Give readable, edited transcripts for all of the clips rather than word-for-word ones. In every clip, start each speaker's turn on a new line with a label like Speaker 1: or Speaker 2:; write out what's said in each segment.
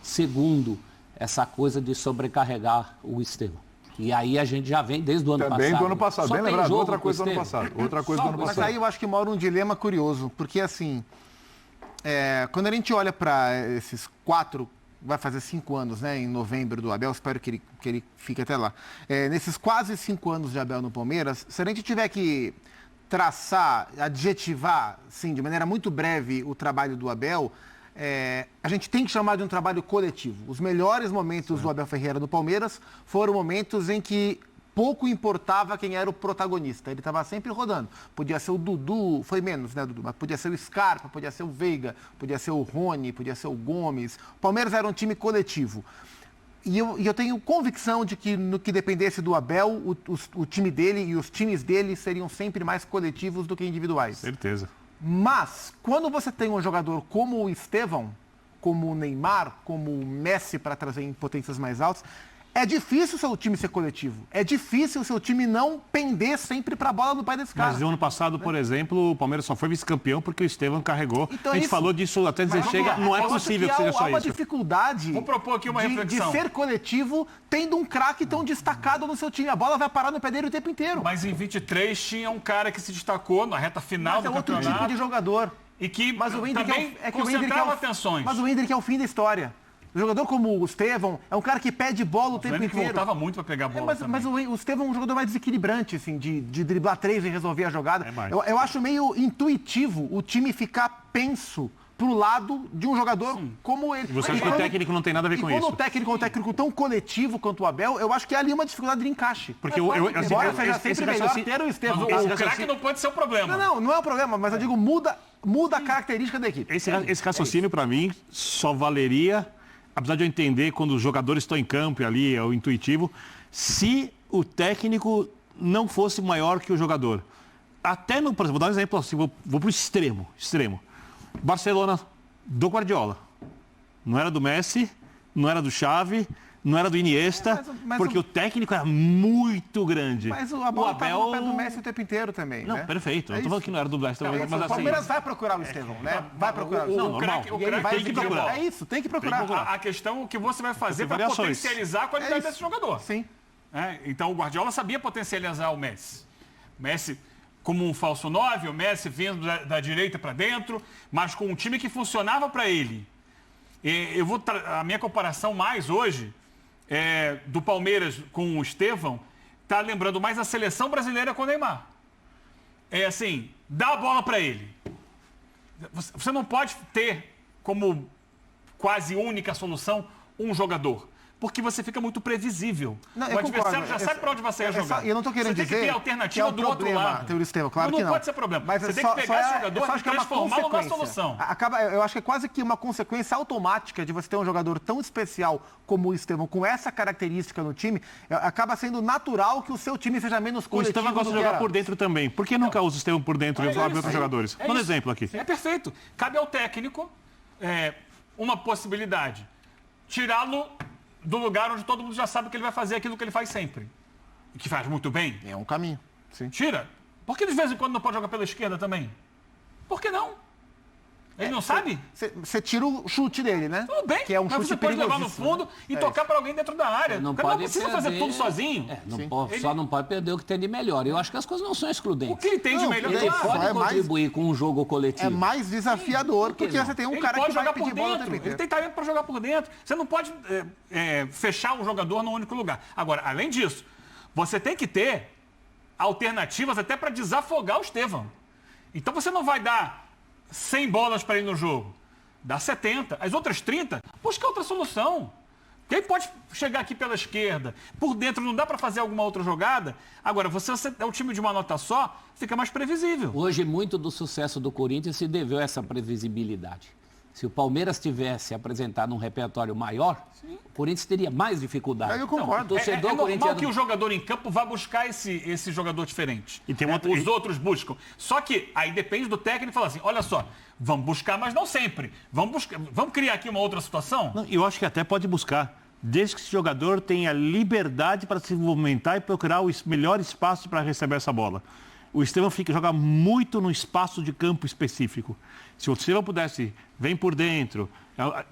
Speaker 1: Segundo, essa coisa de sobrecarregar o Estevão. E aí a gente já vem desde o ano passado.
Speaker 2: Também do ano passado,
Speaker 1: Só
Speaker 2: bem
Speaker 1: tem
Speaker 2: lembrado.
Speaker 1: jogo
Speaker 2: Outra
Speaker 1: com
Speaker 2: coisa do ano
Speaker 1: Estevão.
Speaker 2: passado. Outra coisa do ano
Speaker 3: Mas
Speaker 2: passado.
Speaker 3: aí eu acho que mora um dilema curioso, porque assim, quando a gente olha para esses 4, vai fazer 5 anos, né, em novembro do Abel, espero que ele fique até lá. Nesses quase 5 anos de Abel no Palmeiras, se a gente tiver que traçar, adjetivar, sim, de maneira muito breve o trabalho do Abel, a gente tem que chamar de um trabalho coletivo. Os melhores momentos do Abel Ferreira no Palmeiras foram momentos em que pouco importava quem era o protagonista. Ele estava sempre rodando. Podia ser o Dudu, foi menos, né, Dudu? Mas podia ser o Scarpa, podia ser o Veiga, podia ser o Rony, podia ser o Gomes. O Palmeiras era um time coletivo. E eu tenho convicção de que no que dependesse do Abel, o time dele e os times dele seriam sempre mais coletivos do que individuais.
Speaker 2: Certeza.
Speaker 3: Mas, quando você tem um jogador como o Estevão, como o Neymar, como o Messi, para trazer em potências mais altas, é difícil o seu time ser coletivo. É difícil o seu time não pender sempre para a bola do pai desse cara.
Speaker 4: Mas no ano passado, por exemplo, o Palmeiras só foi vice-campeão porque o Estevão carregou.
Speaker 3: Então,
Speaker 4: a gente falou disso até dizer chega, não é possível que seja só
Speaker 3: há uma
Speaker 4: isso.
Speaker 3: dificuldade
Speaker 5: Vou propor aqui uma reflexão.
Speaker 3: de ser coletivo tendo um craque tão destacado no seu time. A bola vai parar no pé dele o tempo inteiro.
Speaker 5: Mas em 23 tinha um cara que se destacou na reta final
Speaker 3: Mas
Speaker 5: do
Speaker 3: é outro
Speaker 5: campeonato.
Speaker 3: tipo de jogador.
Speaker 5: E que
Speaker 3: Mas o Hendrick
Speaker 5: também concentrava atenções.
Speaker 3: Mas o Hendrick é o fim da história. O jogador como o Estevão é um cara que pede bola o tempo
Speaker 5: Hendrick
Speaker 3: inteiro.
Speaker 5: voltava muito para pegar a bola
Speaker 3: Mas o Estevão é um jogador mais desequilibrante, assim, de driblar 3 e resolver a jogada. Eu acho meio intuitivo o time ficar penso pro lado de um jogador como ele.
Speaker 4: E você acha que o técnico não tem nada a ver com
Speaker 3: isso?
Speaker 4: isso?
Speaker 3: Quando o técnico é um técnico tão coletivo quanto o Abel, eu acho que há ali uma dificuldade de encaixe.
Speaker 4: Porque
Speaker 3: embora seja sempre melhor ter o Estevão.
Speaker 5: O craque não pode ser o problema.
Speaker 3: Não é um problema, mas eu digo, muda a característica da equipe.
Speaker 4: Esse raciocínio, para mim, só valeria, apesar de eu entender quando os jogadores estão em campo e ali é o intuitivo, se o técnico não fosse maior que o jogador. Até no, por exemplo, vou dar um exemplo assim, vou para o extremo. Barcelona do Guardiola. Não era do Messi, não era do Xavi, não era do Iniesta, porque o técnico era muito grande.
Speaker 3: Mas a bola estava no pé do Messi o tempo inteiro também,
Speaker 4: Não,
Speaker 3: né?
Speaker 4: perfeito. Eu não tô falando que não era do Messi.
Speaker 3: O Palmeiras vai procurar o Estevão, né? Vai procurar.
Speaker 5: O craque
Speaker 4: tem que procurar.
Speaker 3: É isso, tem que procurar.
Speaker 5: A questão é o que você vai fazer para potencializar a qualidade desse jogador.
Speaker 3: Sim.
Speaker 5: Então o Guardiola sabia potencializar o Messi. O Messi como um falso 9, o Messi vindo da direita para dentro, mas com um time que funcionava para ele. A minha comparação mais hoje do Palmeiras com o Estevão está lembrando mais a seleção brasileira com o Neymar. É assim, dá a bola para ele. Você não pode ter como quase única solução um jogador. Porque você fica muito previsível. O adversário já sabe para onde você vai jogar.
Speaker 3: Eu não estou querendo dizer
Speaker 5: Você tem que ter alternativa do outro lado.
Speaker 3: Teor Estevão, claro que não.
Speaker 5: Não pode ser problema. Mas você tem que pegar esse jogador e transformá-lo numa solução.
Speaker 3: Eu acho que é quase que uma consequência automática de você ter um jogador tão especial como o Estevão, com essa característica no time, acaba sendo natural que o seu time seja menos coletivo.
Speaker 4: O Estevão gosta de jogar por dentro também. Por que nunca usa o Estevão por dentro e usa outros jogadores? Dá um exemplo aqui.
Speaker 5: É perfeito. Cabe ao técnico uma possibilidade. Tirá-lo do lugar onde todo mundo já sabe que ele vai fazer aquilo que ele faz sempre. E que faz muito bem.
Speaker 3: É um caminho. Sim.
Speaker 5: Tira. Por que de vez em quando não pode jogar pela esquerda também? Por que não? Ele não sabe?
Speaker 3: Você tira o chute dele, né?
Speaker 5: Tudo bem,
Speaker 3: que é um
Speaker 5: mas
Speaker 3: chute
Speaker 5: você pode levar no fundo e tocar para alguém dentro da área.
Speaker 1: Não
Speaker 5: precisa fazer tudo sozinho.
Speaker 1: Só não pode perder o que tem de melhor. Eu acho que as coisas não são excludentes.
Speaker 5: O que ele tem de melhor?
Speaker 1: Ele pode contribuir com um jogo coletivo.
Speaker 3: É mais desafiador, porque você tem um cara que vai pedir bola também.
Speaker 5: Ele tem talento para jogar por dentro. Você não pode fechar um jogador num único lugar. Agora, além disso, você tem que ter alternativas até para desafogar o Estevão. Então você não vai dar 100 bolas para ele no jogo. Dá 70. As outras 30, busca outra solução. Quem pode chegar aqui pela esquerda? Por dentro não dá para fazer alguma outra jogada? Agora, você é um time de uma nota só, fica mais previsível.
Speaker 1: Hoje, muito do sucesso do Corinthians se deveu a essa previsibilidade. Se o Palmeiras tivesse apresentado um repertório maior, o Corinthians teria mais dificuldade.
Speaker 3: Eu concordo.
Speaker 5: É normal que o jogador em campo vá buscar esse jogador diferente.
Speaker 4: E tem
Speaker 5: Os outros buscam. Só que aí depende do técnico falar assim, olha só, vamos buscar, mas não sempre. Vamos criar aqui uma outra situação?
Speaker 4: Não, eu acho que até pode buscar, desde que esse jogador tenha liberdade para se movimentar e procurar o melhor espaço para receber essa bola. o Estevão joga muito no espaço de campo específico. Se o Estevão pudesse, vem por dentro,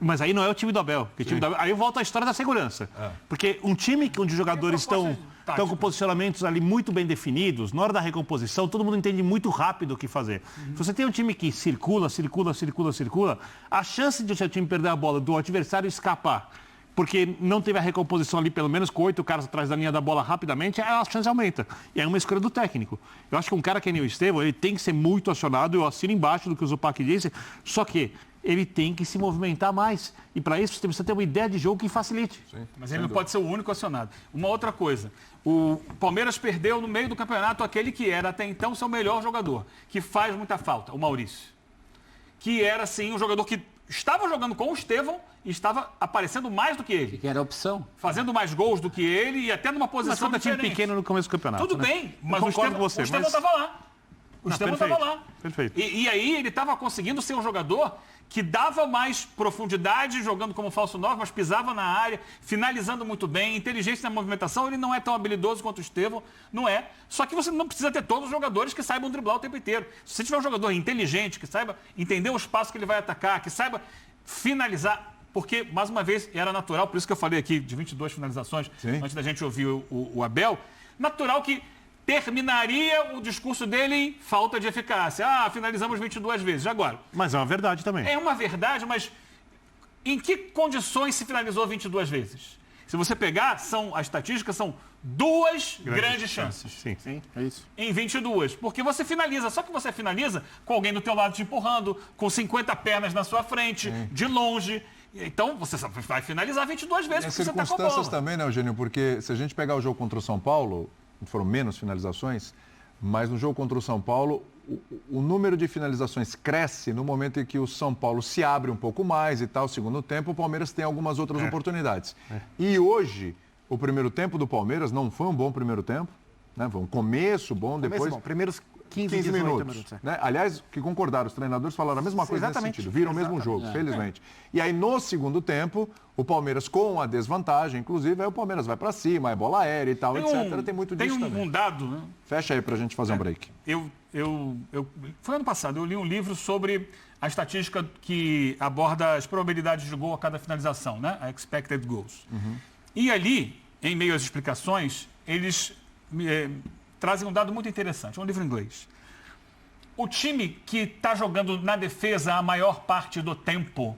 Speaker 4: mas aí não é o time do Abel. Porque o time do Abel, aí volta à história da segurança. Porque um time onde os jogadores estão com posicionamentos ali muito bem definidos, na hora da recomposição, todo mundo entende muito rápido o que fazer. Se você tem um time que circula, a chance de o seu time perder a bola, do adversário escapar, porque não teve a recomposição ali, pelo menos com 8 caras atrás da linha da bola rapidamente, a chance aumenta. E é uma escolha do técnico. Eu acho que um cara que nem o Estevão, ele tem que ser muito acionado, eu assino embaixo do que o Zupac disse, só que ele tem que se movimentar mais. E para isso você precisa ter uma ideia de jogo que facilite.
Speaker 5: Sim, mas ele não pode ser o único acionado. Uma outra coisa, o Palmeiras perdeu no meio do campeonato aquele que era até então seu melhor jogador, que faz muita falta, o Maurício. Que era, sim, um jogador que estava jogando com o Estevão e estava aparecendo mais do que ele.
Speaker 1: Que era a opção.
Speaker 5: Fazendo mais gols do que ele e até numa posição
Speaker 4: mas
Speaker 5: diferente.
Speaker 4: Time pequeno no começo do campeonato.
Speaker 5: Tudo bem, mas o Estevão estava lá. O Estevão estava lá.
Speaker 4: Perfeito.
Speaker 5: E aí ele estava conseguindo ser um jogador que dava mais profundidade, jogando como falso 9, mas pisava na área, finalizando muito bem, inteligência na movimentação. Ele não é tão habilidoso quanto o Estevão, não é. Só que você não precisa ter todos os jogadores que saibam driblar o tempo inteiro. Se você tiver um jogador inteligente, que saiba entender o espaço que ele vai atacar, que saiba finalizar, porque, mais uma vez, era natural, por isso que eu falei aqui de 22 finalizações, antes da gente ouvir o Abel, natural que terminaria o discurso dele em falta de eficácia. Finalizamos 22 vezes. Agora.
Speaker 4: Mas é uma verdade também.
Speaker 5: É uma verdade, mas em que condições se finalizou 22 vezes? Se você pegar, as estatísticas são 2 grandes chances.
Speaker 4: Sim,
Speaker 3: é isso.
Speaker 5: Em 22. Porque você finaliza, só que você finaliza com alguém do teu lado te empurrando, com 50 pernas na sua frente, de longe. Então, você vai finalizar 22 vezes
Speaker 2: As
Speaker 5: porque você tá com a
Speaker 2: circunstâncias
Speaker 5: bola.
Speaker 2: também, né, Eugênio? Porque se a gente pegar o jogo contra o São Paulo, foram menos finalizações, mas no jogo contra o São Paulo, o número de finalizações cresce no momento em que o São Paulo se abre um pouco mais e tal. Segundo tempo, o Palmeiras tem algumas outras oportunidades. E hoje, o primeiro tempo do Palmeiras não foi um bom primeiro tempo, né? Foi um começo bom, depois...
Speaker 3: Primeiros 15
Speaker 2: minutos. Né? Aliás, que concordaram, os treinadores falaram a mesma coisa nesse sentido, viram o mesmo jogo, felizmente. E aí, no segundo tempo, o Palmeiras com a desvantagem, inclusive, aí o Palmeiras vai para cima, é bola aérea e tal, etc. Tem muito disso também.
Speaker 5: Tem um dado, né?
Speaker 2: Fecha aí pra gente fazer um break.
Speaker 5: Foi ano passado, eu li um livro sobre a estatística que aborda as probabilidades de gol a cada finalização, né? A expected goals. E ali, em meio às explicações, eles trazem um dado muito interessante, um livro em inglês. O time que está jogando na defesa a maior parte do tempo,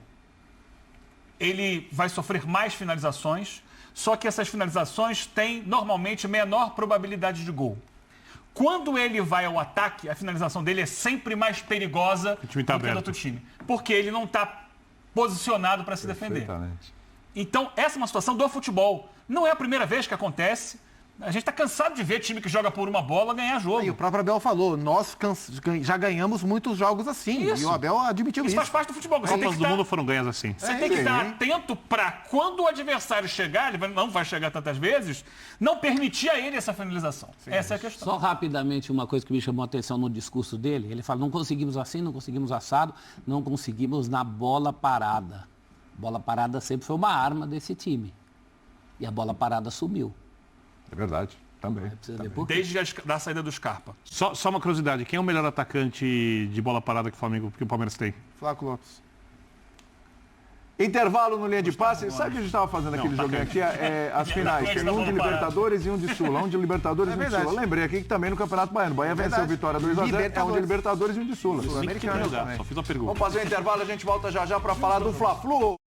Speaker 5: ele vai sofrer mais finalizações, só que essas finalizações têm normalmente menor probabilidade de gol. Quando ele vai ao ataque, a finalização dele é sempre mais perigosa do que do outro time, porque ele não está posicionado para se defender. Então, essa é uma situação do futebol. Não é a primeira vez que acontece. A gente está cansado de ver time que joga por uma bola ganhar jogo.
Speaker 3: E o próprio Abel falou, nós já ganhamos muitos jogos assim.
Speaker 5: Isso.
Speaker 3: E o Abel admitiu isso.
Speaker 5: Isso faz parte do futebol. Você
Speaker 4: Copas do Mundo foram ganhas assim.
Speaker 5: Você tem que estar atento para quando o adversário chegar, ele não vai chegar tantas vezes, não permitir a ele essa finalização. Essa é a questão.
Speaker 1: Só rapidamente uma coisa que me chamou a atenção no discurso dele. Ele fala, não conseguimos assim, não conseguimos assado, não conseguimos na bola parada. Bola parada sempre foi uma arma desse time. E a bola parada sumiu.
Speaker 2: É verdade, também.
Speaker 5: Desde a saída do Scarpa.
Speaker 4: Só uma curiosidade, quem é o melhor atacante de bola parada que o Palmeiras tem?
Speaker 3: Flávio Lopes.
Speaker 2: Intervalo no linha de passe. Sabe o que a gente estava fazendo aquele joguinho aqui? As finais. Tem um de Libertadores e um de Sula. Um de Libertadores e um de Sula. Lembrei aqui que também no Campeonato Baiano. Bahia venceu Vitória 2-0. É um de Libertadores e um de Sula.
Speaker 4: Só fiz uma pergunta.
Speaker 2: Vamos fazer o intervalo, a gente volta já para falar do Fla-Flu.